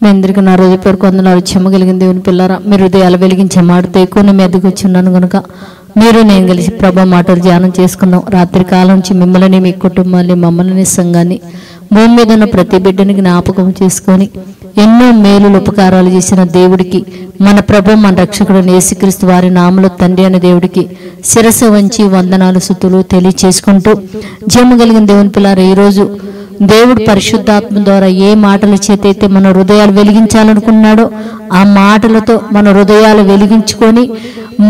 మీ అందరికీ నా హృదయపూర్వక వందనాలు. చెమ్మగలిగిన దేవుని పిల్లరా, మీరు హృదయాలు వెలిగించే మాటతో ఎక్కువ మీ ఎద్దకు వచ్చున్నాను కనుక మీరు నేను కలిసి ప్రభా మాటలు ధ్యానం చేసుకుందాం. రాత్రి కాలం నుంచి మిమ్మల్ని, మీ కుటుంబాన్ని, మమ్మల్ని, సంఘాన్ని, భూమి మీద ఉన్న ప్రతి బిడ్డని జ్ఞాపకం చేసుకొని ఎన్నో మేలులు ఉపకారాలు చేసిన దేవుడికి, మన ప్రభు మన రక్షకుడు యేసుక్రీస్తు వారి నామములో తండ్రి అనే దేవుడికి శిరస్సు వంచి వందనాలు స్తుతులు తెలియచేసుకుంటూ, జమ్మగలిగిన దేవుని పిల్లరా, ఈరోజు దేవుడు పరిశుద్ధాత్మ ద్వారా ఏ మాటల చేతైతే మన హృదయాలు వెలిగించాలనుకున్నాడో ఆ మాటలతో మన హృదయాలు వెలిగించుకొని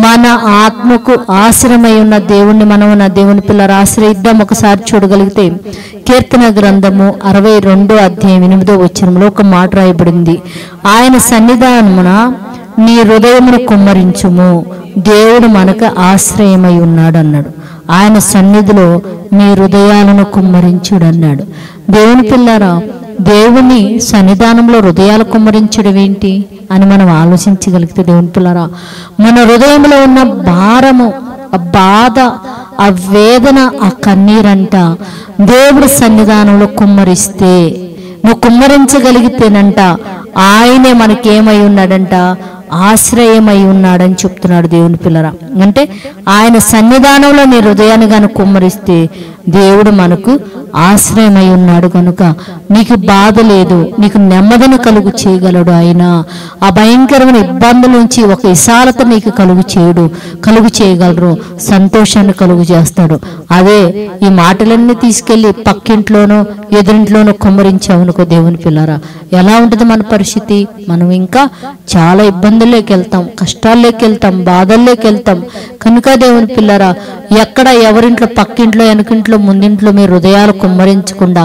మన ఆత్మకు ఆశ్రమై ఉన్న దేవుణ్ణి మనం నా దేవుని పిల్లలు ఆశ్రయిద్దాం. ఒకసారి చూడగలిగితే కీర్తన గ్రంథము 62:8 ఒక మాట రాయబడింది. ఆయన సన్నిధానమున నీ హృదయమును కుమ్మరించుము, దేవుడు మనకు ఆశ్రయమై ఉన్నాడు అన్నాడు. ఆయన సన్నిధిలో మీ హృదయాలను కుమ్మరించుడు అన్నాడు. దేవుని పిల్లారా, దేవుని సన్నిధానంలో హృదయాలు కుమ్మరించడం ఏంటి అని మనం ఆలోచించగలిగితే, దేవుని పిల్లారా, మన హృదయంలో ఉన్న భారము, ఆ బాధ, ఆ వేదన, ఆ కన్నీరంట దేవుడి సన్నిధానంలో కుమ్మరిస్తే, నువ్వు కుమ్మరించగలిగితేనంట ఆయనే మనకేమై ఉన్నాడంట, ఆశ్రయమై ఉన్నాడని చెప్తున్నాడు దేవుని పిల్లరా. అంటే ఆయన సన్నిధానంలో నీ హృదయాన్ని కనుక కుమ్మరిస్తే దేవుడు మనకు ఆశ్రయమై ఉన్నాడు కనుక నీకు బాధ లేదు, నీకు నెమ్మదిని కలుగు చేయగలడు. ఆయన ఆ భయంకరమైన ఇబ్బందుల నుంచి ఒక విశాలత నీకు కలుగు చేయగలరు, సంతోషాన్ని కలుగు చేస్తాడు. అదే ఈ మాటలన్నీ తీసుకెళ్లి పక్కింట్లోనో ఎదురింట్లోనో కుమ్మరించామనుకో దేవుని పిల్లరా, ఎలా ఉంటుంది మన పరిస్థితి? మనం ఇంకా చాలా ఇబ్బందుల్లోకి వెళ్తాం, కష్టాల్లోకి వెళ్తాం, బాధల్లోకి వెళ్తాం. కనుక దేవుని పిల్లరా, ఎక్కడ ఎవరింట్లో, పక్కింట్లో, వెనకింట్లో, ముందింట్లో మీ హృదయాలు కుమ్మరించకుండా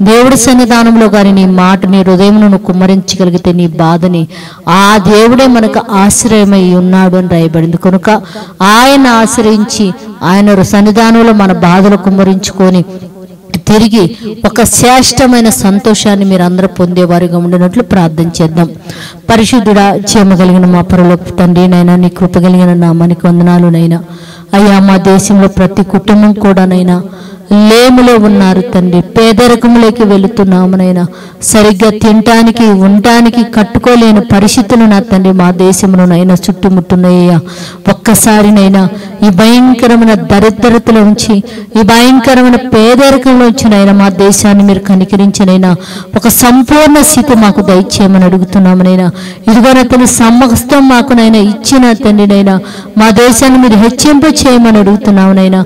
దేవుడి సన్నిధానంలో కానీ నీ మాట, నీ హృదయమును నువ్వు కుమ్మరించగలిగితే నీ బాధని ఆ దేవుడే మనకు ఆశ్రయమై ఉన్నాడు అని రాయబడింది. కనుక ఆయన ఆశ్రయించి ఆయన సన్నిధానంలో మన బాధలు కుమ్మరించుకొని తిరిగి ఒక శ్రేష్టమైన సంతోషాన్ని మీరు అందరూ పొందేవారిగా ఉండినట్లు ప్రార్థన చేద్దాం. పరిశుద్ధుడా, జీవమగలిగిన మా పరలోకపు తండ్రి నైనా, నీ కృపగలిగిన నామానికి వందనాలునైనా. అయ్యా, మా దేశంలో ప్రతి కుటుంబం కూడానైనా లేములో ఉన్నారు తండ్రి, పేదరికంలోకి వెళుతున్నామనైనా, సరిగ్గా తినటానికి, ఉండటానికి కట్టుకోలేని పరిస్థితులు నా తండ్రి మా దేశంలోనైనా చుట్టుముట్టున్నాయ్యా. ఒక్కసారినైనా ఈ భయంకరమైన దరిద్రతలో ఉంచి, ఈ భయంకరమైన పేదరికంలో ఉంచినైనా మా దేశాన్ని మీరు కనికరించినైనా ఒక సంపూర్ణ స్థితి మాకు దయచేయమని అడుగుతున్నామనైనా. ఇదిగో నా తండ్రి, సమస్తం మాకునైనా ఇచ్చిన తండ్రినైనా మా దేశాన్ని మీరు హెచ్చింప చేయమని అడుగుతున్నామునైనా.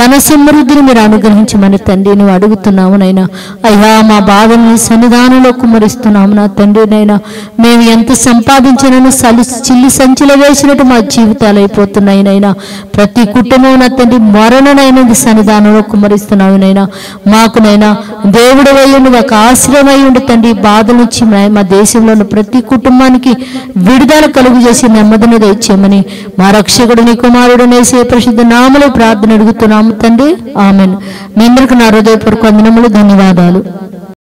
ధన సమృద్ధిని మీరు అనుగ్రహించమని తండ్రి నువ్వు అడుగుతున్నామునైనా. అయ్యా, మా బాధని సన్నిధానంలో కుమ్మరిస్తున్నాము నా తండ్రినైనా. మేము ఎంత సంపాదించినను చిల్లి సంచిలో వేసినట్టు మా జీవితాలు అయిపోతున్నాయినైనా. ప్రతి కుటుంబం నా తండ్రి మరణనైనది సన్నిధానంలో కుమ్మరిస్తున్నావునైనా. మాకునైనా దేవుడు అయ్యుండి ఒక ఆశ్రయమై ఉండి తండ్రి, బాధ నుంచి మా దేశంలో ఉన్న ప్రతి కుటుంబానికి విడుదల కలుగు చేసి నెమ్మదిని దయచేయమని మా రక్షకుడు నీ కుమారుడు యేసు పరిశుద్ధ నామములో ప్రార్థన అడుగుతున్నాము తండ్రి, ఆమేన్. మీ అందరికీ నా హృదయపూర్వక వందనములు, ధన్యవాదాలు.